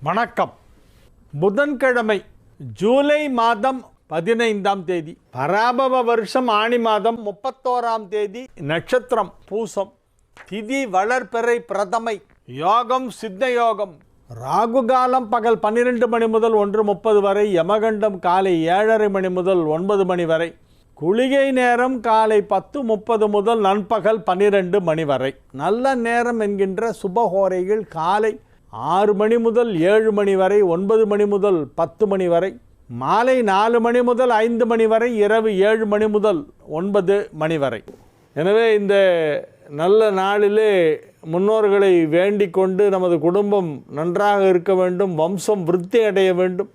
வணக்கம். புதன்கிழமை ஜூலை மாதம் 15ஆம் தேதி, பராபவ வருஷம் ஆணி மாதம் 31ஆம் தேதி, நட்சத்திரம் பூசம், திதி வளர்பிறை பிரதமை, யோகம் சித்த யோகம், ராகு காலம் பகல் 12 மணி முதல் 1:30 வரை, யமகண்டம் காலை 7:30 மணி முதல் 9 மணி வரை, குளிகை நேரம் காலை 10:30 முதல் நண்பகல் 12 மணி வரை. நல்ல நேரம் என்கின்ற சுபஹோரைகள் காலை 6 மணி முதல் 7 மணி வரை, 9 மணி முதல் 10 மணி வரை, மாலை 4 மணி முதல் 5 மணி வரை, இரவு 7 மணி முதல் 9 மணி வரை. எனவே இந்த நல்ல நாளிலே முன்னோர்களை வேண்டிக் கொண்டு நமது குடும்பம் நன்றாக இருக்க வேண்டும், வம்சம் விருத்தி அடைய வேண்டும்.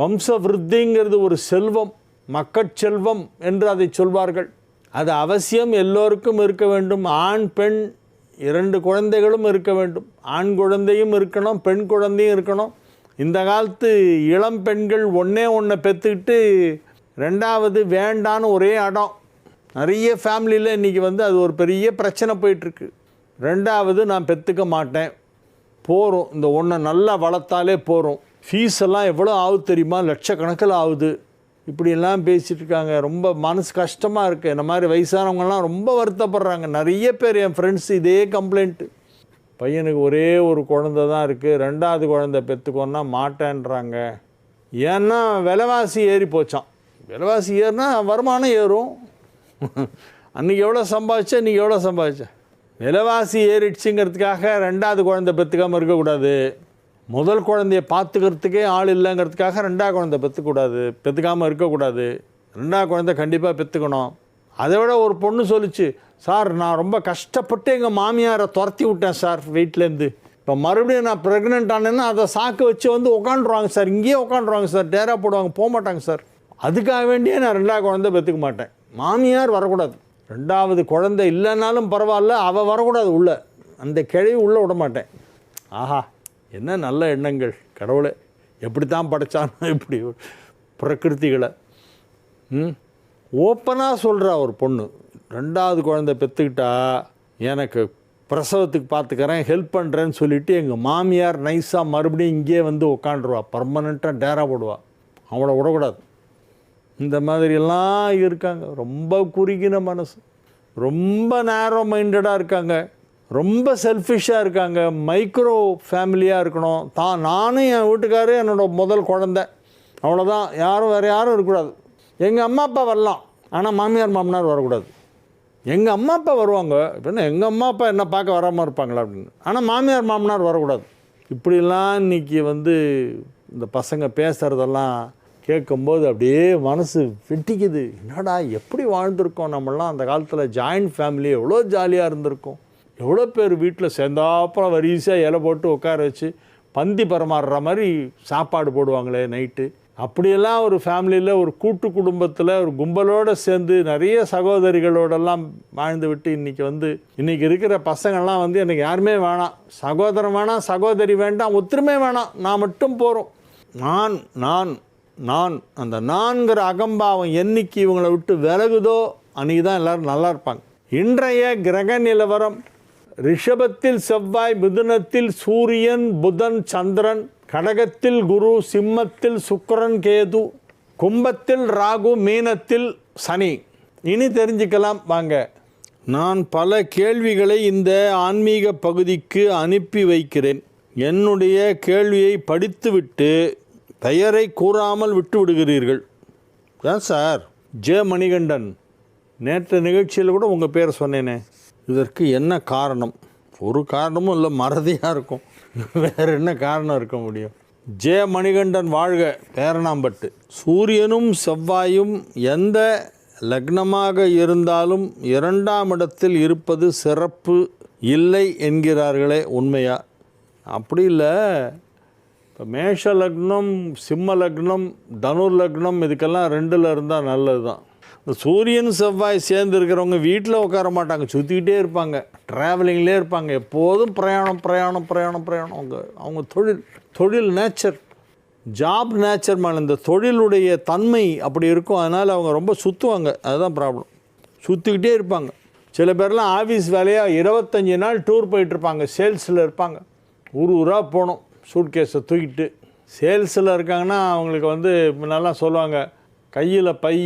வம்ச விருத்திங்கிறது ஒரு செல்வம், மக்கட்செல்வம் என்று அதை சொல்வார்கள். அது அவசியம் எல்லோருக்கும் இருக்க வேண்டும். ஆண் பெண் 2 குழந்தைகளும் இருக்க வேண்டும். ஆண் குழந்தையும் இருக்கணும், பெண் குழந்தையும் இருக்கணும். இந்த காலத்து இளம் பெண்கள் ஒன்று பெற்றுக்கிட்டு 2வது வேண்டான்னு ஒரே அடம். நிறைய ஃபேமிலியில் இன்றைக்கி அது ஒரு பெரிய பிரச்சனை போயிட்டுருக்கு. 2வது நான் பெற்றுக்க மாட்டேன், போகிறோம், இந்த ஒன்றை நல்லா வளர்த்தாலே போகிறோம். ஃபீஸ் எல்லாம் எவ்வளோ ஆகுது தெரியுமா, லட்சக்கணக்கில் ஆகுது. இப்படியெல்லாம் பேசிகிட்டு இருக்காங்க. ரொம்ப மனசு கஷ்டமாக இருக்குது. இந்த மாதிரி வயசானவங்கலாம் ரொம்ப வருத்தப்படுறாங்க. நிறைய பேர் என் ஃப்ரெண்ட்ஸ் இதே கம்ப்ளைண்ட்டு. பையனுக்கு ஒரே ஒரு குழந்தை தான் இருக்குது, 2வது குழந்தை பெற்றுக்கோன்னா மாட்டேன்றாங்க. ஏன்னா விலைவாசி ஏறி போச்சான். விலைவாசி ஏறினா வருமானம் ஏறும். அன்றைக்கி எவ்வளோ சம்பாதிச்சேன், இன்றைக்கி எவ்வளோ சம்பாதிச்சேன். விலைவாசி ஏறிடுச்சுங்கிறதுக்காக 2வது குழந்தை பெற்றுக்காமல் இருக்கக்கூடாது. முதல் குழந்தைய பார்த்துக்கிறதுக்கே ஆள் இல்லைங்கிறதுக்காக 2வது குழந்தை பெற்றுக்காமல் இருக்கக்கூடாது. 2வது குழந்தை கண்டிப்பாக பெற்றுக்கணும். அதை விட ஒரு பொண்ணு சொல்லிச்சு, சார் நான் ரொம்ப கஷ்டப்பட்டு எங்கள் மாமியாரை துரத்தி விட்டேன் சார் வீட்டிலேருந்து. இப்போ மறுபடியும் நான் ப்ரெக்னென்ட் ஆனேன்னா அதை சாக்கு வச்சு உட்காந்துருவாங்க சார், இங்கேயே உட்காந்துருவாங்க சார், டேரா போடுவாங்க, போக மாட்டாங்க சார். அதுக்காக வேண்டியே நான் 2வது குழந்தை பெற்றுக்க மாட்டேன். மாமியார் வரக்கூடாது. 2வது குழந்தை இல்லைன்னாலும் பரவாயில்ல, அவள் வரக்கூடாது உள்ளே, அந்த கிழவி உள்ளே விட மாட்டேன். ஆஹா, என்ன நல்ல எண்ணங்கள். கடவுளை எப்படி தான் படைச்சானோ இப்படி பிரகிருதிகளை. ஓப்பனாக சொல்கிறா ஒரு பொண்ணு, 2வது குழந்தை பெற்றுக்கிட்டா எனக்கு பிரசவத்துக்கு பார்த்துக்கிறேன், ஹெல்ப் பண்ணுறேன்னு சொல்லிவிட்டு எங்கள் மாமியார் நைஸாக மறுபடியும் இங்கேயே உட்காண்டுருவா, பர்மனெண்ட்டாக டேரா போடுவா. அவளை விடக்கூடாது. இந்த மாதிரியெல்லாம் இருக்காங்க. ரொம்ப குறுகின மனசு, ரொம்ப நேரோ மைண்டடாக இருக்காங்க, ரொம்ப செல்ஃபிஷாக இருக்காங்க. மைக்ரோ ஃபேமிலியாக இருக்கணும். நானும் என் வீட்டுக்காரரு என்னோடய முதல் குழந்தை, அவ்வளோதான். வேறு யாரும் இருக்கக்கூடாது. எங்கள் அம்மா அப்பா வரலாம், ஆனால் மாமியார் மாமனார் வரக்கூடாது. எங்கள் அம்மா அப்பா வருவாங்க, இப்போ எங்கள் அம்மா அப்பா என்ன பார்க்க வராமல் இருப்பாங்களா அப்படின்னு, ஆனால் மாமியார் மாமனார் வரக்கூடாது. இப்படிலாம் இன்றைக்கி இந்த பசங்க பேசுகிறதெல்லாம் கேட்கும்போது அப்படியே மனசு வெட்டிக்குது. என்னடா எப்படி வாழ்ந்திருக்கோம் நம்மளாம். அந்த காலத்தில் ஜாயிண்ட் ஃபேமிலி எவ்வளோ ஜாலியாக இருந்திருக்கோம். எவ்வளோ பேர் வீட்டில் சேர்ந்தாப்புறம் வரிசையாக இலை போட்டு உட்கார வச்சு பந்தி பரமாறுற மாதிரி சாப்பாடு போடுவாங்களே நைட்டு. அப்படியெல்லாம் ஒரு ஃபேமிலியில், ஒரு கூட்டு குடும்பத்தில், ஒரு கும்பலோடு சேர்ந்து நிறைய சகோதரிகளோடெல்லாம் வாழ்ந்து விட்டு இன்றைக்கி இருக்கிற பசங்கள்லாம் எனக்கு யாருமே வேணாம், சகோதரன் வேணாம், சகோதரி வேண்டாம், ஒத்துருமே வேணாம், நான் மட்டும் போகிறோம். நான் நான் நான் அந்த நான்கிற அகம்பாவம் என்னைக்கு இவங்களை விட்டு விலகுதோ அன்றைக்கி தான் எல்லோரும் நல்லா இருப்பாங்க. இன்றைய கிரக நிலவரம்: ரிஷபத்தில் செவ்வாய், மிதுனத்தில் சூரியன், புதன், சந்திரன், கடகத்தில் குரு, சிம்மத்தில் சுக்கிரன், கேது, கும்பத்தில் ராகு, மீனத்தில் சனி. இனி தெரிஞ்சுக்கலாம் வாங்க. நான் பல கேள்விகளை இந்த ஆன்மீக பகுதிக்கு அனுப்பி வைக்கிறேன். என்னுடைய கேள்வியை படித்துவிட்டு பெயரை கூறாமல் விட்டு விடுகிறீர்கள். ஏன் சார்? ஜே மணிகண்டன், நேற்று நிகழ்ச்சியில் கூட உங்கள் பேரை சொன்னேனே, இதற்கு என்ன காரணம்? ஒரு காரணமும் இல்லை, மறதியாக இருக்கும். வேறு என்ன காரணம் இருக்க முடியும்? ஜே மணிகண்டன் வாழ்க, பேரணாம்பட்டு. சூரியனும் செவ்வாயும் எந்த லக்னமாக இருந்தாலும் 2ஆம் இடத்தில் இருப்பது சிறப்பு இல்லை என்கிறார்களே, உண்மையா? அப்படி இல்லை. இப்போ மேஷ லக்னம், சிம்ம லக்னம், தனுர் லக்னம் இதுக்கெல்லாம் 2ல் இருந்தால் நல்லது தான். இந்த சூரியன் செவ்வாய் சேர்ந்து இருக்கிறவங்க வீட்டில் உட்கார மாட்டாங்க, சுற்றிக்கிட்டே இருப்பாங்க, ட்ராவலிங்லேயே இருப்பாங்க, எப்போதும் பிரயாணம் பிரயாணம் பிரயாணம் பிரயாணம். அவங்க தொழில் நேச்சர், ஜாப் நேச்சர் மேலே இந்த தொழிலுடைய தன்மை அப்படி இருக்கும். அதனால் அவங்க ரொம்ப சுற்றுவாங்க, அதுதான் ப்ராப்ளம். சுற்றிக்கிட்டே இருப்பாங்க. சில பேர்லாம் ஆஃபீஸ் வேலையாக 25 நாள் டூர் போயிட்டுருப்பாங்க, சேல்ஸில் இருப்பாங்க, ஊராக போகணும். சூட்கேஸை தூக்கிட்டு. சேல்ஸில் இருக்காங்கன்னா அவங்களுக்கு வந்து முன்னெல்லாம் சொல்லுவாங்க, கையில் பை,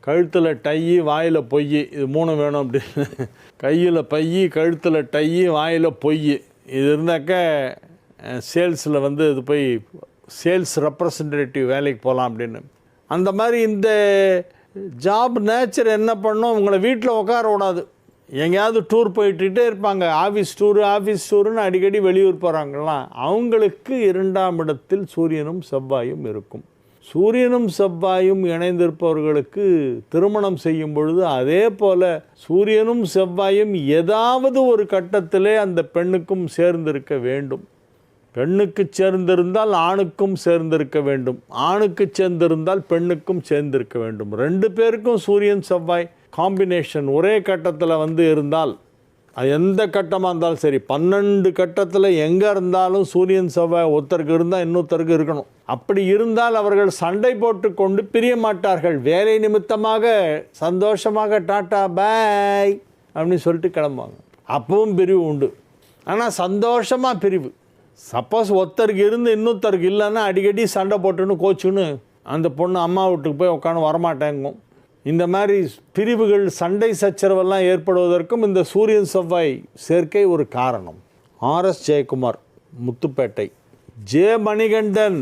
கழுத்தில் டை, வாயில் பொய், இது 3 வேணும் அப்படின்னு. கையில் பை, கழுத்தில் டை, வாயில் பொய், இது இருந்தாக்க சேல்ஸில் வந்து இது போய் சேல்ஸ் ரெப்ரசன்டேட்டிவ் வேலைக்கு போகலாம் அப்படின்னு. அந்த மாதிரி இந்த ஜாப் நேச்சர் என்ன பண்ணும், உங்களை வீட்டில் உட்கார விடாது. எங்கேயாவது டூர் போயிட்டுகிட்டே இருப்பாங்க. ஆஃபீஸ் டூருன்னு அடிக்கடி வெளியூர் போகிறாங்கலாம். அவங்களுக்கு 2ஆம் இடத்தில் சூரியனும் செவ்வாயும் இருக்கும். சூரியனும் செவ்வாயும் இணைந்திருப்பவர்களுக்கு திருமணம் செய்யும் பொழுது அதே போல் சூரியனும் செவ்வாயும் ஏதாவது ஒரு கட்டத்திலே அந்த பெண்ணுக்கும் சேர்ந்திருக்க வேண்டும். பெண்ணுக்கு சேர்ந்திருந்தால் ஆணுக்கும் சேர்ந்திருக்க வேண்டும், ஆணுக்கு சேர்ந்திருந்தால் பெண்ணுக்கும் சேர்ந்திருக்க வேண்டும். 2 பேருக்கும் சூரியன் செவ்வாய் காம்பினேஷன் ஒரே கட்டத்தில் வந்து இருந்தால், அது எந்த கட்டமாக இருந்தாலும் சரி, 12 கட்டத்தில் எங்கே இருந்தாலும் சூரியன் செவ்வாய் ஒருத்தருக்கு இருந்தால் இன்னொருத்தருக்கு இருக்கணும். அப்படி இருந்தால் அவர்கள் சண்டை போட்டு கொண்டு பிரிய மாட்டார்கள். வேலை நிமித்தமாக சந்தோஷமாக டாட்டா பாய் அப்படின்னு சொல்லிட்டு கிளம்புவாங்க. அப்பவும் பிரிவு உண்டு, ஆனால் சந்தோஷமாக பிரிவு. சப்போஸ் ஒருத்தருக்கு இருந்து இன்னொருத்தருக்கு இல்லைன்னா அடிக்கடி சண்டை போட்டுன்னு கோச்சுன்னு அந்த பொண்ணு அம்மா வீட்டுக்கு போய் உட்காந்து வரமாட்டேங்கும். இந்த மாதிரி பிரிவுகள், சண்டை சச்சரவெல்லாம் ஏற்படுவதற்கும் இந்த சூரியன் செவ்வாய் சேர்க்கை ஒரு காரணம். ஆர்எஸ் ஜெயக்குமார், முத்துப்பேட்டை. ஜே மணிகண்டன்,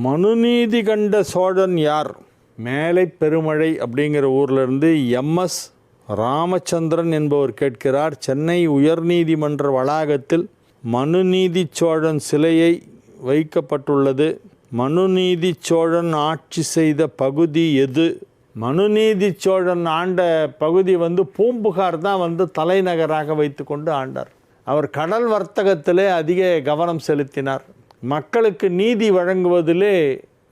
மனுநீதி கண்ட சோழன் யார்? மேலை பெருமழை அப்படிங்கிற ஊர்லேருந்து எம்எஸ் ராமச்சந்திரன் என்பவர் கேட்கிறார். சென்னை உயர்நீதிமன்ற வளாகத்தில் மனுநீதி சோழன் சிலையை வைக்கப்பட்டுள்ளது. மனுநீதி சோழன் ஆட்சி செய்த பகுதி எது? மனுநீதி சோழன் ஆண்ட பகுதி வந்து பூம்புகார் தான் வந்து தலைநகராக வைத்து கொண்டு ஆண்டார். அவர் கடல் வர்த்தகத்திலே அதிக கவனம் செலுத்தினார். மக்களுக்கு நீதி வழங்குவதிலே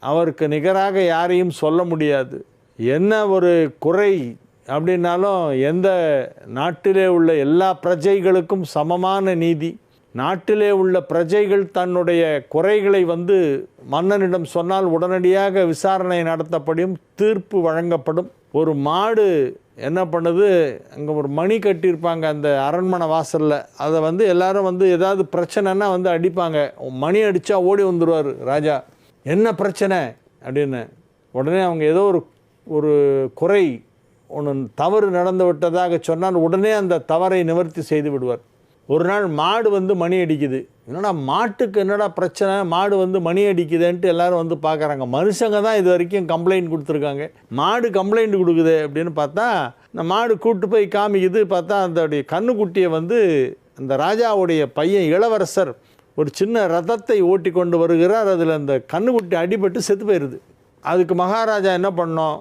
அவருக்கு நிகராக யாரையும் சொல்ல முடியாது. என்ன ஒரு குறை அப்படின்னாலும் எந்த நாட்டிலே உள்ள எல்லா பிரஜைகளுக்கும் சமமான நீதி. நாட்டிலே உள்ள பிரஜைகள் தன்னுடைய குறைகளை வந்து மன்னனிடம் சொன்னால் உடனடியாக விசாரணை நடத்தப்படும், தீர்ப்பு வழங்கப்படும். ஒரு மாடு என்ன பண்ணுது, அங்கே ஒரு மணி கட்டியிருப்பாங்க அந்த அரண்மனை வாசலில். அதை வந்து எல்லாரும் வந்து ஏதாவது பிரச்சனைன்னா வந்து அடிப்பாங்க. மணி அடித்தா ஓடி வந்துடுவார் ராஜா. என்ன பிரச்சனை அப்படின்னு. உடனே அவங்க ஏதோ ஒரு குறை ஒன்று தவறு நடந்து விட்டதாக சொன்னால் உடனே அந்த தவறை நிவர்த்தி செய்து விடுவார். ஒரு நாள் மாடு வந்து மணி அடிக்குது. என்னடா மாட்டுக்கு என்னடா பிரச்சனை, மாடு வந்து மணி அடிக்குதுன்ட்டு எல்லோரும் வந்து பார்க்குறாங்க. மனுஷங்க தான் இது வரைக்கும் கம்ப்ளைண்ட் கொடுத்துருக்காங்க, மாடு கம்ப்ளைண்ட் கொடுக்குது அப்படின்னு பார்த்தா இந்த மாடு கூப்பிட்டு போய் காமிக்குது. பார்த்தா அதோடைய கண்ணுக்குட்டியை வந்து அந்த ராஜாவுடைய பையன் இளவரசர் ஒரு சின்ன ரதத்தை ஓட்டி கொண்டு வருகிறார். அதில் அந்த கண்ணுக்குட்டி அடிபட்டு செத்து போயிடுது. அதுக்கு மகாராஜா என்ன பண்ணோம்,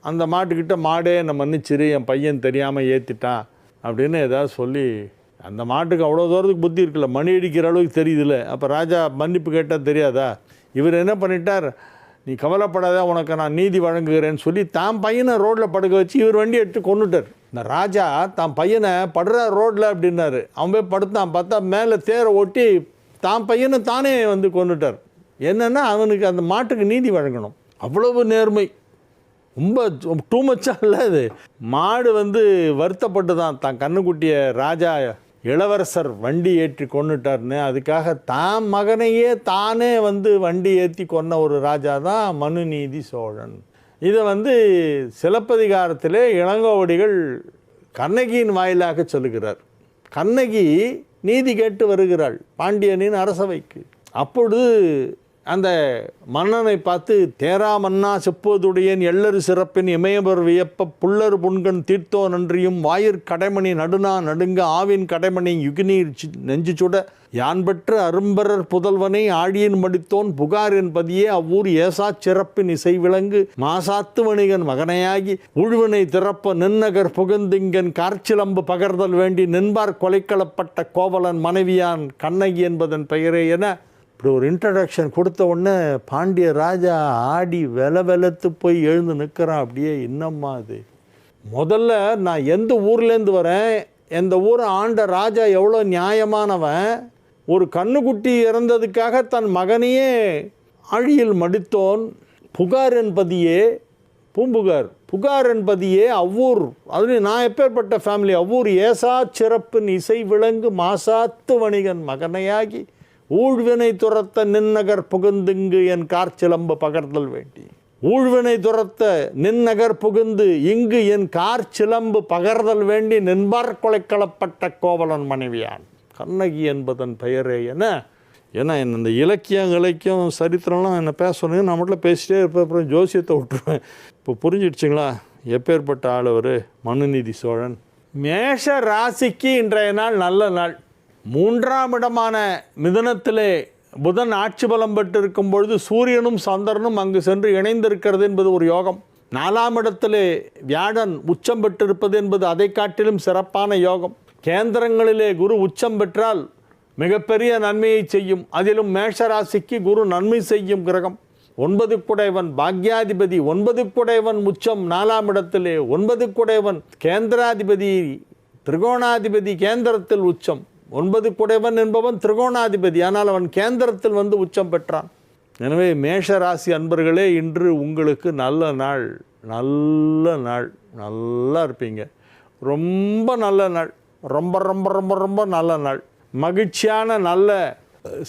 அந்த மாட்டுக்கிட்ட மாடே என்னை மன்னிச்சிரு, என் பையன் தெரியாமல் ஏற்றிட்டான் அப்படின்னு ஏதாவது சொல்லி, அந்த மாட்டுக்கு அவ்வளோ தூரத்துக்கு புத்தி இருக்குல்ல, மணி அடிக்கிற அளவுக்கு தெரியுதுல்ல. அப்போ ராஜா மன்னிப்பு கேட்டால் தெரியாதா? இவர் என்ன பண்ணிட்டார், நீ கவலைப்படாத, உனக்கு நான் நீதி வழங்குகிறேன்னு சொல்லி தான் பையனை ரோட்டில் படுக்க வச்சு இவர் வண்டி எடுத்து கொண்டுட்டார். இந்த ராஜா தான் பையனை படுற ரோட்டில் அப்படின்னாரு. அவன் போய் படுத்தான். பார்த்தா மேலே தேரை ஓட்டி தான் பையனை தானே வந்து கொண்டுட்டார். என்னென்னா அவனுக்கு அந்த மாட்டுக்கு நீதி வழங்கணும். அவ்வளவு நேர்மை, ரொம்ப டூ மச்சாக இல்லை அது. மாடு வந்து வருத்தப்பட்டு தான் கண்ணுக்குட்டியை ராஜா இளவரசர் வண்டி ஏற்றி கொண்டுட்டார்னு. அதுக்காக தான் மகனையே தானே வந்து வண்டி ஏற்றி கொன்ன ஒரு ராஜா தான் மனுநீதி சோழன். இதை வந்து சிலப்பதிகாரத்திலே இளங்கோவடிகள் கண்ணகியின் வாயிலாக சொல்லுகிறார். கண்ணகி நீதி கேட்டு வருகிறாள் பாண்டியனின் அரசவைக்கு. அப்பொழுது அந்த மன்னனை பார்த்து, தேரா மன்னா செப்போதுடையன் எள்ளரு சிறப்பின் இமயவர் வியப்ப புல்லர் புன்கண் தீர்த்தோ நன்றியும் வாயிற் கடைமணி நடுநா நடுங்க ஆவின் கடைமணி யுகினீர் நெஞ்சு சுட யான் பெற்ற அரும்பரர் புதல்வனை ஆழியின் மடித்தோன் புகார் என்பதியே அவ்வூர் ஏசாச் சிறப்பின் இசை விளங்கு மாசாத்து வணிகன் மகனையாகி உழுவினை திறப்ப நின்னகர் புகுந்திங்கன் கார்ச்சிலம்பு பகர்தல் வேண்டி நின்பார் கொலைக்களப்பட்ட கோவலன் மனைவியான் கண்ணகி என்பதன் பெயரே என இப்படி ஒரு இன்ட்ரடக்ஷன் கொடுத்த உடனே பாண்டிய ராஜா ஆடி வெலத்து போய் எழுந்து நிற்கிறான். அப்படியே இன்னம்மா அது முதல்ல நான் எந்த ஊர்லேருந்து வரேன், எந்த ஊரை ஆண்ட ராஜா எவ்வளோ நியாயமானவன். ஒரு கண்ணுக்குட்டி இறந்ததுக்காக தன் மகனையே ஆழியில் மடித்தோன். புகார் என்பதியே பூம்புகார், புகார் என்பதியே அவ்வூர், அது நான் எப்பேற்பட்ட ஃபேமிலி, அவ்வூர் ஏசா சிறப்பின் இசை விளங்கு மாசாத்து வணிகன் மகனையாகி ஊழ்வினை துரத்த நின்னகர் புகுந்துங்கு என் கார்ச்சிலம்பு பகர்தல் வேண்டி. ஊழ்வினை துரத்த நின்னகர் புகுந்து இங்கு என் கார்ச்சிலம்பு பகர்தல் வேண்டி நின்பார் கொலைக்களப்பட்ட கோவலன் மனைவியான் கண்ணகி என்பதன் பெயரே என. ஏன்னா இந்த இலக்கியம் சரித்திரம்லாம் என்ன பேசணும், நான் மட்டும் பேசிட்டே இருப்பேன், அப்புறம் ஜோசியத்தை விட்டுருவேன். இப்போ புரிஞ்சிடுச்சிங்களா எப்பேற்பட்ட ஆள் அவர் மனுநீதி சோழன். மேஷ ராசிக்கு இன்றைய நாள் நல்ல நாள். 3ஆம் இடமான மிதுனத்திலே புதன் ஆட்சி பலம் பெற்று இருக்கும் பொழுது சூரியனும் சந்திரனும் அங்கு சென்று இணைந்திருக்கிறது என்பது ஒரு யோகம். 4ஆம் இடத்திலே வியாழன் உச்சம் பெற்றிருப்பது என்பது அதை காட்டிலும் சிறப்பான யோகம். கேந்திரங்களிலே குரு உச்சம் பெற்றால் மிகப்பெரிய நன்மையை செய்யும். அதிலும் மேஷராசிக்கு குரு நன்மை செய்யும் கிரகம். 9 குடைவன் பாக்யாதிபதி, 9 குடைவன் உச்சம் 4ஆம் இடத்திலே, 9 குடைவன் கேந்திராதிபதி, திரிகோணாதிபதி கேந்திரத்தில் உச்சம். 9 குடைவன் என்பவன் திரிகோணாதிபதி, ஆனால் அவன் கேந்திரத்தில் வந்து உச்சம் பெற்றான். எனவே மேஷராசி அன்பர்களே, இன்று உங்களுக்கு நல்ல நாள், நல்ல நாள், நல்லா இருப்பீங்க. ரொம்ப நல்ல நாள், ரொம்ப ரொம்ப ரொம்ப ரொம்ப நல்ல நாள். மகிழ்ச்சியான நல்ல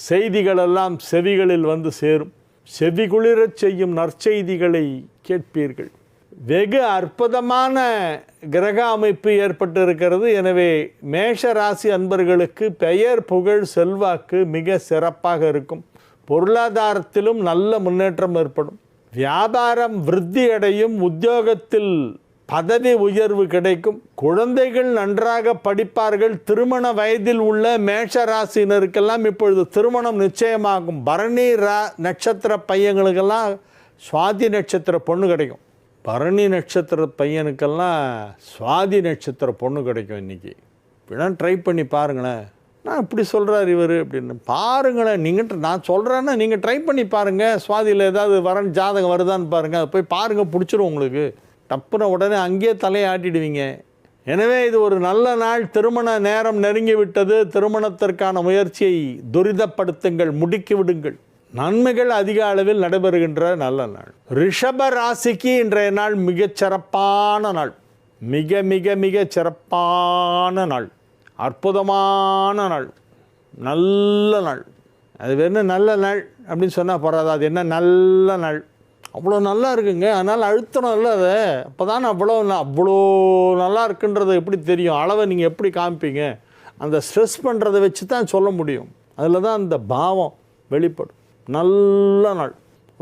செய்திகளெல்லாம் செவிகளில் வந்து சேரும். செவி குளிரச் செய்யும் நற்செய்திகளை கேட்பீர்கள். வெகு அற்புதமான கிரக அமைப்பு ஏற்பட்டிருக்கிறது. எனவே மேஷ ராசி அன்பர்களுக்கு பெயர் புகழ் செல்வாக்கு மிக சிறப்பாக இருக்கும். பொருளாதாரத்திலும் நல்ல முன்னேற்றம் ஏற்படும். வியாபாரம் விருத்தி அடையும். உத்தியோகத்தில் பதவி உயர்வு கிடைக்கும். குழந்தைகள் நன்றாக படிப்பார்கள். திருமண வயதில் உள்ள மேஷ ராசினருக்கெல்லாம் இப்பொழுது திருமணம் நிச்சயமாகும். பரணி நட்சத்திர பையங்களுக்கெல்லாம் சுவாதி நட்சத்திர பொண்ணு கிடைக்கும். பரணி நட்சத்திர பையனுக்கெல்லாம் சுவாதி நட்சத்திர பொண்ணு கிடைக்கும். இன்றைக்கி இப்படின்னா ட்ரை பண்ணி பாருங்களேன். நான் இப்படி சொல்கிறார் இவர் அப்படின்னு பாருங்களேன். நீங்கள் நான் சொல்கிறேன்னா நீங்கள் ட்ரை பண்ணி பாருங்கள். சுவாதியில் ஏதாவது வரன் ஜாதகம் வருதான்னு பாருங்கள். அதை போய் பாருங்கள், பிடிச்சிரும் உங்களுக்கு. டப்புன உடனே அங்கேயே தலையாட்டிடுவீங்க. எனவே இது ஒரு நல்ல நாள். திருமண நேரம் நெருங்கி விட்டது. திருமணத்திற்கான முயற்சியை துரிதப்படுத்துங்கள், முடுக்கி விடுங்கள். நன்மைகள் அதிக அளவில் நடைபெறுகின்ற நல்ல நாள். ரிஷப ராசிக்கு இன்றைய நாள் மிகச்சிறப்பான நாள். மிக மிக மிக சிறப்பான நாள். அற்புதமான நாள். நல்ல நாள். அது வேணும் நல்ல நாள் அப்படின்னு சொன்னால் போகாது. அது என்ன நல்ல நாள், அவ்வளோ நல்லா இருக்குங்க. அதனால் அழுத்தணும் இல்லை அதை. அப்போ தான் அவ்வளோ நல்லா இருக்குன்றது எப்படி தெரியும்? அளவை நீங்கள் எப்படி காமிப்பீங்க? அந்த ஸ்ட்ரெஸ் பண்ணுறதை வச்சு தான் சொல்ல முடியும். அதில் தான் அந்த பாவம் வெளிப்படும். நல்ல நாள்,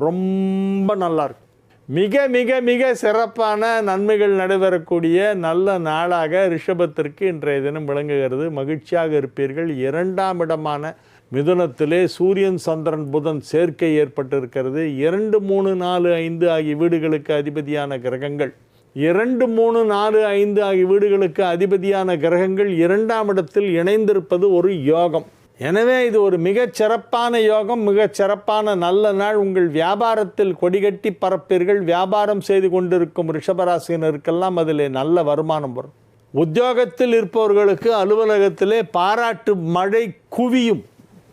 ரொம்ப நல்லா இருக்கு. மிக மிக மிக சிறப்பான நன்மைகள் நடைபெறக்கூடிய நல்ல நாளாக ரிஷபத்திற்கு இன்றைய தினம் விளங்குகிறது. மகிழ்ச்சியாக இருப்பீர்கள். 2ஆம் இடமான மிதுனத்திலே சூரியன் சந்திரன் புதன் சேர்க்கை ஏற்பட்டிருக்கிறது. 2, 3, 4, 5 ஆகிய வீடுகளுக்கு அதிபதியான கிரகங்கள் 2, 3, 4, 5 ஆகிய வீடுகளுக்கு அதிபதியான கிரகங்கள் 2ஆம் இடத்தில் இணைந்திருப்பது ஒரு யோகம். எனவே இது ஒரு மிகச் சிறப்பான யோகம், மிகச் சிறப்பான நல்ல நாள். உங்கள் வியாபாரத்தில் கொடிகட்டி பரப்பீர்கள். வியாபாரம் செய்து கொண்டிருக்கும் ரிஷபராசினருக்கெல்லாம் அதில் நல்ல வருமானம் வரும். உத்தியோகத்தில் இருப்பவர்களுக்கு அலுவலகத்திலே பாராட்டு மழை குவியும்.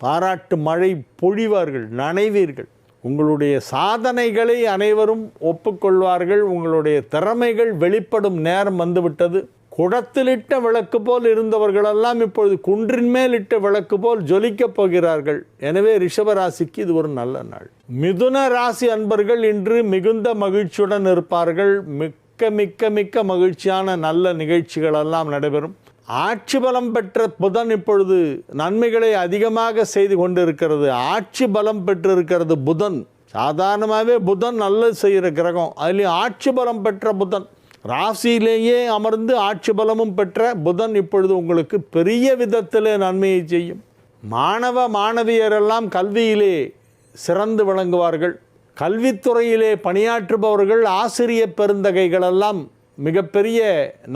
பாராட்டு மழை பொழிவார்கள், நனைவீர்கள். உங்களுடைய சாதனைகளை அனைவரும் ஒப்புக்கொள்வார்கள். உங்களுடைய திறமைகள் வெளிப்படும் நேரம் வந்துவிட்டது. குடத்திலிட்ட விளக்கு போல் இருந்தவர்களெல்லாம் இப்பொழுது குன்றின் மேல் இட்ட விளக்கு போல் ஜொலிக்கப் போகிறார்கள். எனவே ரிஷபராசிக்கு இது ஒரு நல்ல நாள். மிதுன ராசி அன்பர்கள் இன்று மிகுந்த மகிழ்ச்சியுடன் இருப்பார்கள். மிக்க மிக்க மிக்க மகிழ்ச்சியான நல்ல நிகழ்ச்சிகளெல்லாம் நடைபெறும். ஆட்சி பலம் பெற்ற புதன் இப்பொழுது நன்மைகளை அதிகமாக செய்து கொண்டிருக்கிறது. ஆட்சி பலம் பெற்றிருக்கிறது புதன். சாதாரணமாகவே புதன் நல்லது செய்கிற கிரகம். அதுலேயும் ஆட்சி பலம் பெற்ற புதன், ராசியிலேயே அமர்ந்து ஆட்சி பலமும் பெற்ற புதன் இப்பொழுது உங்களுக்கு பெரிய விதத்தில் நன்மையை செய்யும். மாணவ மாணவியரெல்லாம் கல்வியிலே சிறந்து விளங்குவார்கள். கல்வித்துறையிலே பணியாற்றுபவர்கள், ஆசிரியர் பெருந்தகைகளெல்லாம் மிகப்பெரிய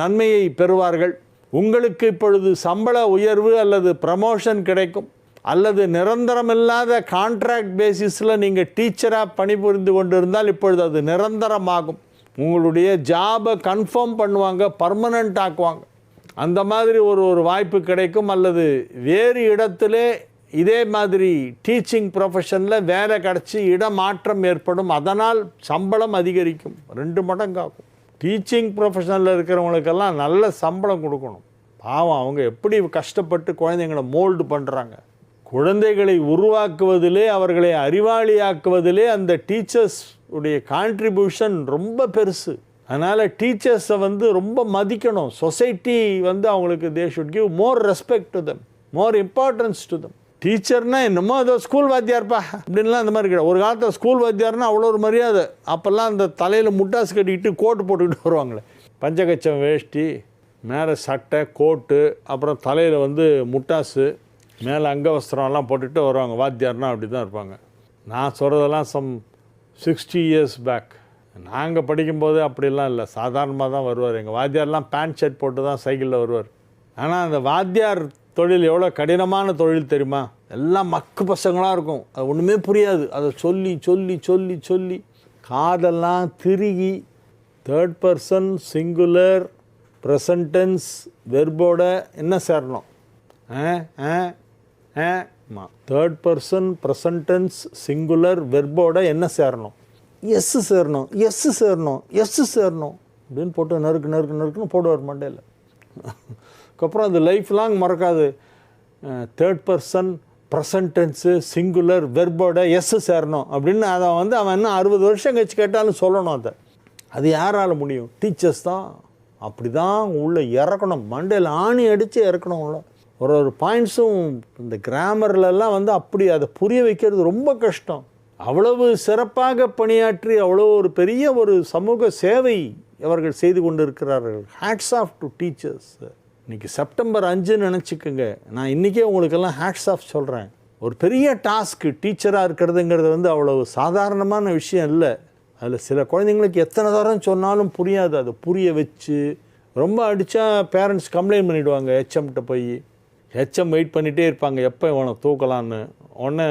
நன்மையை பெறுவார்கள். உங்களுக்கு இப்பொழுது சம்பள உயர்வு அல்லது ப்ரமோஷன் கிடைக்கும். அல்லது நிரந்தரமில்லாத கான்ட்ராக்ட் பேசிஸில் நீங்கள் டீச்சராக பணிபுரிந்து கொண்டிருந்தால் இப்பொழுது அது நிரந்தரமாகும். உங்களுடைய ஜாபை கன்ஃபார்ம் பண்ணுவாங்க, பர்மனண்ட் ஆக்குவாங்க. அந்த மாதிரி ஒரு வாய்ப்பு கிடைக்கும். அல்லது வேறு இடத்திலே இதே மாதிரி டீச்சிங் ப்ரொஃபஷனில் வேலை கிடச்சி இடமாற்றம் ஏற்படும். அதனால் சம்பளம் அதிகரிக்கும், 2 மடங்காகும். டீச்சிங் ப்ரொஃபஷனில் இருக்கிறவங்களுக்கெல்லாம் நல்ல சம்பளம் கொடுக்கணும். பாவம், அவங்க எப்படி கஷ்டப்பட்டு குழந்தைங்களை மோல்டு பண்ணுறாங்க. குழந்தைகளை உருவாக்குவதிலே, அவர்களை அறிவாளியாக்குவதிலே அந்த டீச்சர்ஸ் உடைய கான்ட்ரிபியூஷன் ரொம்ப பெருசு. அதனால் டீச்சர்ஸை வந்து ரொம்ப மதிக்கணும். சொசைட்டி வந்து அவங்களுக்கு they should give more respect to them, more importance to them. டீச்சர்னா என்னமோ ஏதோ ஸ்கூல் வாத்தியார்ப்பா அப்படின்லாம் அந்த மாதிரி கிடையாது. ஒரு காலத்தில் ஸ்கூல் வாத்தியார்னா அவ்வளோ ஒரு மரியாதை. அப்போல்லாம் அந்த தலையில் முட்டாசு கட்டிக்கிட்டு கோட்டு போட்டுக்கிட்டு வருவாங்களே, பஞ்சகச்சம் வேஷ்டி, மேலே சட்டை கோட்டு, அப்புறம் தலையில் வந்து முட்டாசு, மேலே அங்கவஸ்திரம்லாம் போட்டுட்டு வருவாங்க. வாத்தியார்னா அப்படி தான் இருப்பாங்க. நான் சொல்கிறதெல்லாம் சம் 60 years பேக். நாங்கள் படிக்கும்போது அப்படிலாம் இல்லை, சாதாரணமாக தான் வருவார். எங்கள் வாத்தியார்லாம் பேண்ட் ஷர்ட் போட்டு தான் சைக்கிளில் வருவார். ஆனால் அந்த வாத்தியார் தொழில் எவ்வளோ கடினமான தொழில் தெரியுமா? எல்லாம் மக்கு பசங்களாக இருக்கும், அது ஒன்றுமே புரியாது. அதை சொல்லி சொல்லி சொல்லி சொல்லி காதெல்லாம் திருகி third person singular present tense வெர்போட என்ன சேரணும்? Third person present tense singular வெர்போட என்ன சேரணும்? எஸ் சேரணும், எஸ் சேரணும், எஸ் சேரணும் அப்படின்னு போட்டு நறுக்கு நறுக்கு நறுக்குன்னு போடுவார் மண்டையில். அதுக்கப்புறம் அது லைஃப் லாங் மறக்காது. Third person present tense singular வெர்போட எஸ் சேரணும் அப்படின்னு அதை வந்து அவன் இன்னும் 60 வருஷம் கழிச்சு கேட்டாலும் சொல்லணும். அது யாரால் முடியும்? டீச்சர்ஸ் தான். அப்படி தான் உள்ளே இறக்கணும், மண்டையில் ஆணி அடித்து இறக்கணும். உள்ள ஒரு பாயிண்ட்ஸும் இந்த கிராமர்லலாம் வந்து அப்படி அதை புரிய வைக்கிறது ரொம்ப கஷ்டம். அவ்வளவு சிறப்பாக பணியாற்றி அவ்வளோ ஒரு பெரிய ஒரு சமூக சேவை அவர்கள் செய்து கொண்டு இருக்கிறார்கள். Hats off to teachers. இன்றைக்கி செப்டம்பர் 5 நினச்சிக்கோங்க. நான் இன்றைக்கே உங்களுக்கெல்லாம் ஹேட்ஸ் ஆஃப் சொல்கிறேன். ஒரு பெரிய டாஸ்க்கு டீச்சராக இருக்கிறதுங்கிறது வந்து அவ்வளவு சாதாரணமான விஷயம் இல்லை. அதில் சில குழந்தைங்களுக்கு எத்தனை தரம் சொன்னாலும் புரியாது. அதை புரிய வச்சு ரொம்ப அடித்தா பேரண்ட்ஸ் கம்ப்ளைண்ட் பண்ணிவிடுவாங்க ஹெச்எம்கிட்ட போய். ஹெச்எம் வெயிட் பண்ணிகிட்டே இருப்பாங்க, எப்போ இவனை தூக்கலான்னு. உடனே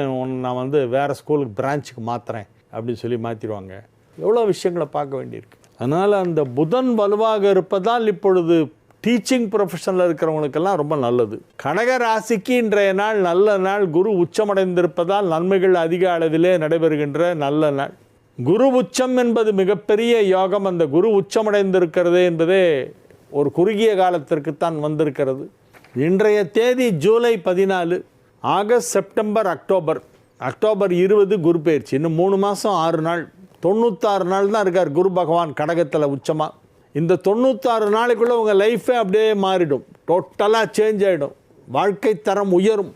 நான் வந்து வேறு ஸ்கூலுக்கு பிரான்ச்சுக்கு மாற்றுறேன் அப்படின்னு சொல்லி மாற்றிடுவாங்க. எவ்வளோ விஷயங்களை பார்க்க வேண்டியிருக்கு. அதனால் அந்த புதன் வலுவாக இருப்பதால் இப்பொழுது டீச்சிங் ப்ரொஃபஷனில் இருக்கிறவங்களுக்கெல்லாம் ரொம்ப நல்லது. கடக ராசிக்கு இன்றைய நாள் நல்ல நாள். குரு உச்சமடைந்திருப்பதால் நன்மைகள் அதிக அளவிலே நடைபெறுகின்ற நல்ல நாள். குரு உச்சம் என்பது மிகப்பெரிய யோகம். அந்த குரு உச்சமடைந்திருக்கிறது என்பதே ஒரு குறுகிய காலத்திற்குத்தான் வந்திருக்கிறது. இன்றைய தேதி ஜூலை 14. ஆகஸ்ட் செப்டம்பர் அக்டோபர் 20 குரு பயிற்சி. இன்னும் 3 மாதம் 6 நாள், 96 நாள் தான் இருக்கார் குரு பகவான் கடகத்தில் உச்சமாக. இந்த 96 நாளைக்குள்ளே உங்கள் லைஃபே அப்படியே மாறிடும், டோட்டலாக சேஞ்ச் ஆகிடும், வாழ்க்கை தரம் உயரும்.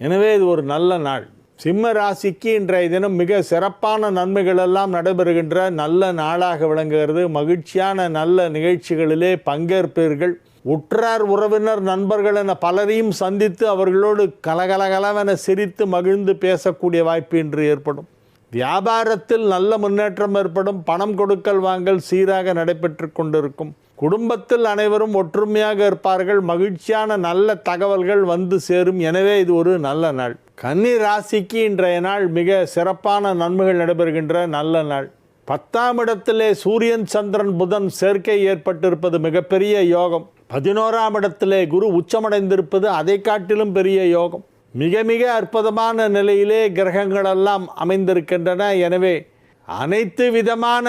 எனவே இது ஒரு நல்ல நாள். சிம்ம ராசிக்கு இன்றைய தினம் மிக சிறப்பான நன்மைகள் எல்லாம் நடைபெறுகின்ற நல்ல நாளாக விளங்குகிறது. மகிழ்ச்சியான நல்ல நிகழ்ச்சிகளிலே பங்கேற்பீர்கள். உற்றார் உறவினர் நண்பர்கள் என பலரையும் சந்தித்து அவர்களோடு கலகலகலவென சிரித்து மகிழ்ந்து பேசக்கூடிய வாய்ப்பு இன்று ஏற்படும். வியாபாரத்தில் நல்ல முன்னேற்றம் ஏற்படும். பணம் கொடுக்கல் வாங்கல் சீராக நடைபெற்று கொண்டிருக்கும். குடும்பத்தில் அனைவரும் ஒற்றுமையாக இருப்பார்கள். மகிழ்ச்சியான நல்ல தகவல்கள் வந்து சேரும். எனவே இது ஒரு நல்ல நாள். கன்னி ராசிக்கு இன்றைய நாள் மிக சிறப்பான நன்மைகள் நடைபெறுகின்ற நல்ல நாள். 10ஆம் இடத்திலே சூரியன் சந்திரன் புதன் சேர்க்கை ஏற்பட்டிருப்பது மிகப்பெரிய யோகம். 11ஆம் இடத்திலே குரு உச்சமடைந்திருப்பது அதை காட்டிலும் பெரிய யோகம். மிக மிக அற்புதமான நிலையிலே கிரகங்களெல்லாம் அமைந்திருக்கின்றன. எனவே அனைத்து விதமான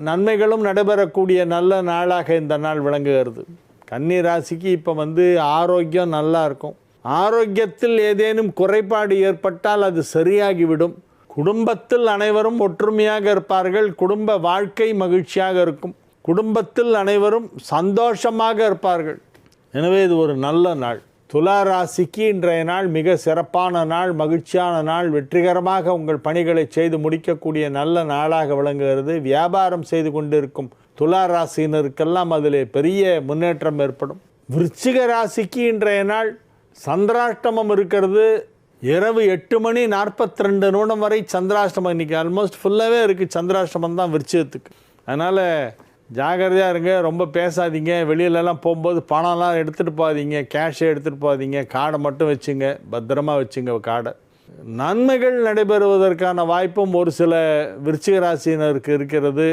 நன்மைகளும் நடைபெறக்கூடிய நல்ல நாளாக இந்த நாள் விளங்குகிறது. கன்னி ராசிக்கு இப்போ வந்து ஆரோக்கியம் நல்லா இருக்கும். ஆரோக்கியத்தில் ஏதேனும் குறைபாடு ஏற்பட்டால் அது சரியாகிவிடும். குடும்பத்தில் அனைவரும் ஒற்றுமையாக இருப்பார்கள். குடும்ப வாழ்க்கை மகிழ்ச்சியாக இருக்கும். குடும்பத்தில் அனைவரும் சந்தோஷமாக இருப்பார்கள். எனவே இது ஒரு நல்ல நாள். துலா ராசிக்கு இன்றைய நாள் மிக சிறப்பான நாள், மகிழ்ச்சியான நாள். வெற்றிகரமாக உங்கள் பணிகளை செய்து முடிக்கக்கூடிய நல்ல நாளாக விளங்குகிறது. வியாபாரம் செய்து கொண்டிருக்கும் துலா ராசியினருக்கெல்லாம் அதில் பெரிய முன்னேற்றம் ஏற்படும். விருச்சிக ராசிக்கு இன்றைய நாள் சந்திராஷ்டமம் இருக்கிறது. இரவு 8:42 வரை சந்திராஷ்டமம். இன்றைக்கி ஆல்மோஸ்ட் ஃபுல்லாகவே இருக்குது சந்திராஷ்டமம் தான் விருச்சிகத்துக்கு. அதனால் ஜாகிரதையாக இருங்க, ரொம்ப பேசாதீங்க. வெளியிலலாம் போகும்போது பணம்லாம் எடுத்துகிட்டு போகாதீங்க, கேஷை எடுத்துகிட்டு போகாதீங்க. கார்டை மட்டும் வச்சுங்க, பத்திரமா வச்சுங்க கார்டை. நன்மைகள் நடைபெறுவதற்கான வாய்ப்பும் ஒரு சில விருச்சிக ராசியினருக்கு இருக்கிறது.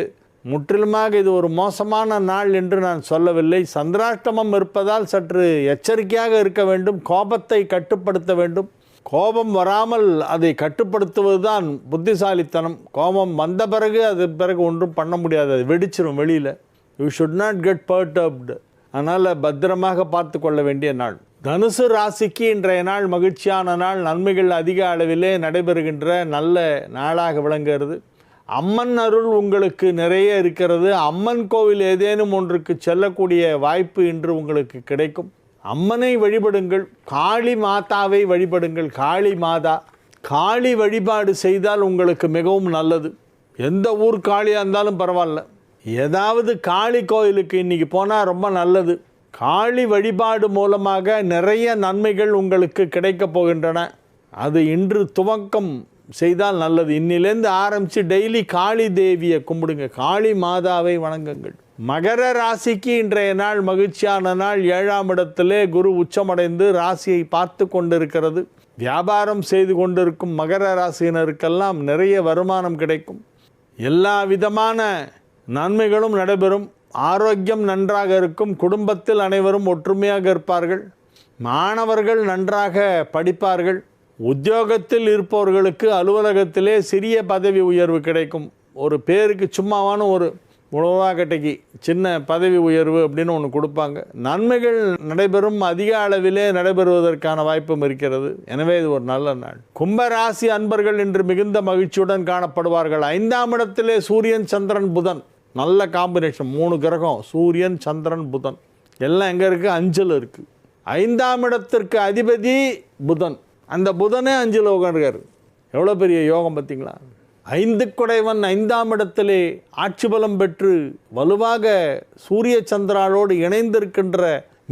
முற்றிலுமாக இது ஒரு மோசமான நாள் என்று நான் சொல்லவில்லை. சந்திராஷ்டமம் இருப்பதால் சற்று எச்சரிக்கையாக இருக்க வேண்டும். கோபத்தை கட்டுப்படுத்த வேண்டும். கோபம் வராமல் அதை கட்டுப்படுத்துவது தான் புத்திசாலித்தனம். கோபம் வந்த பிறகு அது பிறகு ஒன்றும் பண்ண முடியாது, அது வெடிச்சிடும் வெளியில். You should not get perturbed. அதனால் பத்திரமாக பார்த்து கொள்ள வேண்டிய நாள். தனுசு ராசிக்கு இன்றைய நாள் மகிழ்ச்சியான நாள், நன்மைகள் அதிக அளவிலே நடைபெறுகின்ற நல்ல நாளாக விளங்குகிறது. அம்மன் அருள் உங்களுக்கு நிறைய இருக்கிறது. அம்மன் கோவில் ஏதேனும் ஒன்றுக்கு செல்லக்கூடிய வாய்ப்பு இன்று உங்களுக்கு கிடைக்கும். அம்மனை வழிபடுங்கள், காளி மாதாவை வழிபடுங்கள். காளி மாதா, காளி வழிபாடு செய்தால் உங்களுக்கு மிகவும் நல்லது. எந்த ஊர் காளியாக இருந்தாலும் பரவாயில்ல, ஏதாவது காளி கோயிலுக்கு இன்றைக்கி போனால் ரொம்ப நல்லது. காளி வழிபாடு மூலமாக நிறைய நன்மைகள் உங்களுக்கு கிடைக்கப் போகின்றன. அது இன்று துவக்கம் செய்தால் நல்லது. இன்னிலேருந்து ஆரம்பித்து டெய்லி காளி தேவியை கும்பிடுங்க, காளி மாதாவை வணங்குங்கள். மகர ராசிக்கு இன்றைய நாள் மகிழ்ச்சியான நாள். 7ஆம் இடத்திலே குரு உச்சமடைந்து ராசியை பார்த்து கொண்டிருக்கிறது. வியாபாரம் செய்து கொண்டிருக்கும் மகர ராசியினருக்கெல்லாம் நிறைய வருமானம் கிடைக்கும். எல்லா விதமான நன்மைகளும் நடைபெறும். ஆரோக்கியம் நன்றாக இருக்கும். குடும்பத்தில் அனைவரும் ஒற்றுமையாக இருப்பார்கள். மாணவர்கள் நன்றாக படிப்பார்கள். உத்தியோகத்தில் இருப்பவர்களுக்கு அலுவலகத்திலே சிறிய பதவி உயர்வு கிடைக்கும். ஒரு பேருக்கு சும்மாவான ஒரு உணவாக்கட்டைக்கு சின்ன பதவி உயர்வு அப்படின்னு ஒன்று கொடுப்பாங்க. நன்மைகள் நடைபெறும். அதிக அளவிலே நடைபெறுவதற்கான வாய்ப்பும் இருக்கிறது. எனவே இது ஒரு நல்ல நாள். கும்பராசி அன்பர்கள் இன்று மிகுந்த மகிழ்ச்சியுடன் காணப்படுவார்கள். 5ஆம் இடத்திலே சூரியன், சந்திரன், புதன், நல்ல காம்பினேஷன். 3 கிரகம், சூரியன், சந்திரன், புதன், எல்லாம் எங்கே இருக்குது? 5ல் இருக்குது. 5ஆம் இடத்திற்கு அதிபதி புதன். அந்த புதனே 5ல் உட்கார்ந்துருக்காரு. எவ்வளோ பெரிய யோகம் பார்த்தீங்களா? 5 குடைவன் 5ஆம் இடத்திலே ஆட்சி பலம் பெற்று வலுவாக சூரிய சந்திராலோடு இணைந்திருக்கின்ற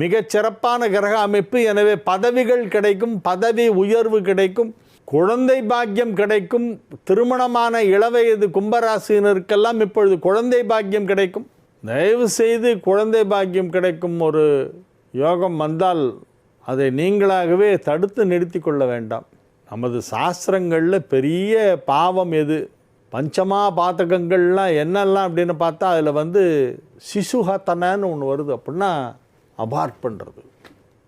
மிகச் சிறப்பான கிரக அமைப்பு. எனவே பதவிகள் கிடைக்கும், பதவி உயர்வு கிடைக்கும், குழந்தை பாக்கியம் கிடைக்கும். திருமணமான இளவயது கும்பராசினருக்கெல்லாம் இப்பொழுது குழந்தை பாக்கியம் கிடைக்கும். தயவு செய்து குழந்தை பாக்கியம் கிடைக்கும் ஒரு யோகம் வந்தால் அதை நீங்களாகவே தடுத்து நிறுத்தி கொள்ள வேண்டாம். நமது சாஸ்திரங்களில் பெரிய பாவம் எது, பஞ்சமா பாத்தகங்கள்லாம் என்னெல்லாம் அப்படின்னு பார்த்தா அதில் சிசுஹத்தனன்னு ஒன்று வருது. அப்படின்னா அபார்ட் பண்ணுறது.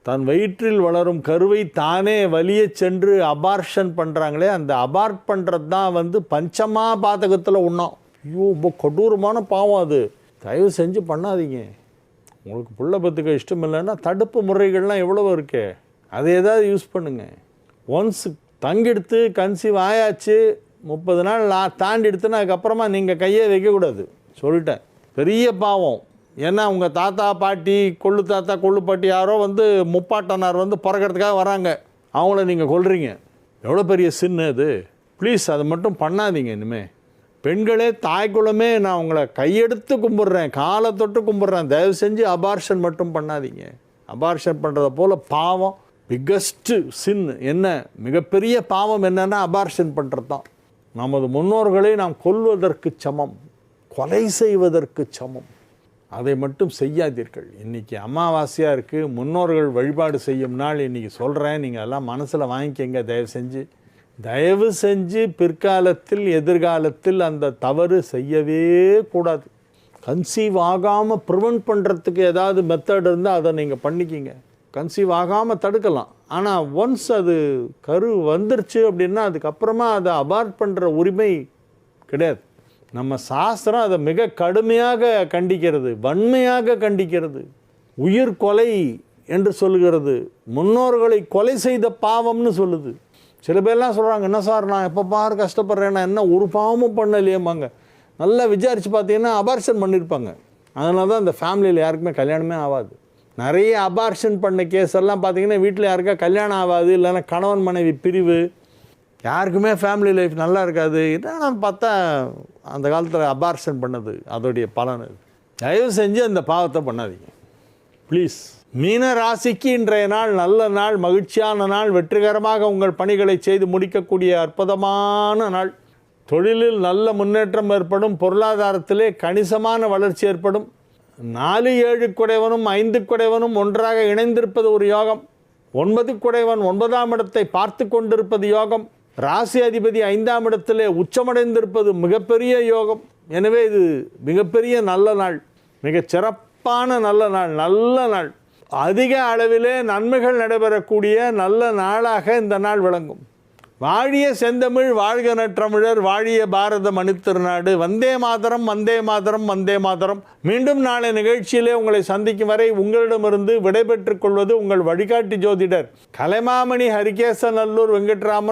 தன் வயிற்றில் வளரும் கருவை தானே வலிய சென்று அபார்ஷன் பண்ணுறாங்களே, அந்த அபார்ட் பண்ணுறது தான் பஞ்சமா பாதகத்தில் ஒன்றும். ஐயோ, ரொம்ப கொடூரமான பாவம் அது. தயவு செஞ்சு பண்ணாதீங்க. உங்களுக்கு புள்ள பத்துக்க இஷ்டம் இல்லைன்னா தடுப்பு முறைகள்லாம் எவ்வளவோ இருக்கே, அதை ஏதாவது யூஸ் பண்ணுங்கள். ஒன்ஸ் தங்கெடுத்து கன்சீவ் ஆயாச்சு, 30 நாள் தாண்டி எடுத்துன்னா அதுக்கப்புறமா நீங்கள் கையே வைக்கக்கூடாது சொல்லிட்டேன். பெரிய பாவம். ஏன்னா உங்கள் தாத்தா பாட்டி, கொள்ளு தாத்தா கொள்ளு பாட்டி யாரோ முப்பாட்டனார் பிறக்கிறதுக்காக வராங்க, அவங்கள நீங்கள் கொல்றீங்க. எவ்வளோ பெரிய சின்னு அது. ப்ளீஸ் அதை மட்டும் பண்ணாதீங்க. இனிமேல் பெண்களே, தாய்க்குளமே, நான் உங்களை கையெடுத்து கும்பிட்றேன், காலை தொட்டு கும்பிட்றேன், தயவு செஞ்சு அபார்ஷன் மட்டும் பண்ணாதீங்க. அபார்ஷன் பண்ணுறத போல் பாவம், பிக்கஸ்ட்டு சின் என்ன, மிகப்பெரிய பாவம் என்னென்னா அபார்ஷன் பண்ணுறது தான். நமது முன்னோர்களை நாம் கொல்வதற்கு சமம், கொலை செய்வதற்கு சமம். அதை மட்டும் செய்யாதீர்கள். இன்றைக்கி அமாவாசையாக இருக்குது, முன்னோர்கள் வழிபாடு செய்யும் நாள். இன்றைக்கி சொல்கிறேன், நீங்கள் எல்லாம் மனசில் வாங்கிக்கங்க. தயவு செஞ்சு பிற்காலத்தில், எதிர்காலத்தில் அந்த தவறு செய்யவே கூடாது. கன்சீவ் ஆகாமல் ப்ரிவெண்ட் பண்ணுறதுக்கு ஏதாவது மெத்தட் இருந்தால் அதை நீங்கள் பண்ணிக்கிங்க. கன்சீவ் ஆகாமல் தடுக்கலாம். ஆனால் ஒன்ஸ் அது கரு வந்துருச்சு அப்படின்னா அதுக்கப்புறமா அதை அபார்ட் பண்ணுற உரிமை கிடையாது. நம்ம சாஸ்திரம் அதை மிக கடுமையாக கண்டிக்கிறது, வன்மையாக கண்டிக்கிறது. உயிர் கொலை என்று சொல்லுகிறது, முன்னோர்களை கொலை செய்த பாவம்னு சொல்லுது. சில பேர்லாம் சொல்கிறாங்க, என்ன சார் நான் எப்போ பாரு கஷ்டப்படுறேன், நான் என்ன ஒரு பாவமும் பண்ணலையேம்பாங்க. நல்லா விசாரித்து பார்த்தீங்கன்னா அபார்ஷன் பண்ணியிருப்பாங்க. அதனால தான் அந்த ஃபேமிலியில் யாருக்குமே கல்யாணமே ஆகாது. நிறைய அபார்ஷன் பண்ண கேஸ் எல்லாம் பார்த்தீங்கன்னா வீட்டில் யாருக்கா கல்யாணம் ஆகாது, இல்லைன்னா கணவன் மனைவி பிரிவு, யாருக்குமே ஃபேமிலி லைஃப் நல்லா இருக்காது. என்னென்னு பார்த்தா அந்த காலத்தில் அபார்ஷன் பண்ணது அதோடைய பலன். தயவு செஞ்சு அந்த பாவத்தை பண்ணாதீங்க ப்ளீஸ். மீன ராசிக்கு இன்றைய நாள் நல்ல நாள், மகிழ்ச்சியான நாள். வெற்றிகரமாக உங்கள் பணிகளை செய்து முடிக்கக்கூடிய அற்புதமான நாள். தொழிலில் நல்ல முன்னேற்றம் ஏற்படும். பொருளாதாரத்திலே கணிசமான வளர்ச்சி ஏற்படும். 4, 7 குடைவனும் 5 குடைவனும் ஒன்றாக இணைந்திருப்பது ஒரு யோகம். 9 குடைவன் 9ஆம் இடத்தை பார்த்து கொண்டிருப்பது யோகம். ராசி அதிபதி 5ஆம் இடத்திலே உச்சமடைந்திருப்பது மிகப்பெரிய யோகம். எனவே இது மிகப்பெரிய நல்ல நாள், மிகச் சிறப்பான நல்ல நாள். அதிக அளவிலே நன்மைகள் நடைபெறக்கூடிய நல்ல நாளாக இந்த நாள் விளங்கும். வாழிய செந்தமிழ், வாழ்க நற்றமிழர், வாழிய பாரத மணித்திருநாடு. வந்தே மாதரம், வந்தே மாதரம், வந்தே மாதரம். மீண்டும் நாளை நிகழ்ச்சியிலே உங்களை சந்திக்கும் வரை உங்களிடமிருந்து விடைபெற்றுக் கொள்வது உங்கள் வழிகாட்டி ஜோதிடர் கலைமாமணி ஹரிகேசநல்லூர் வெங்கட்ராமன்.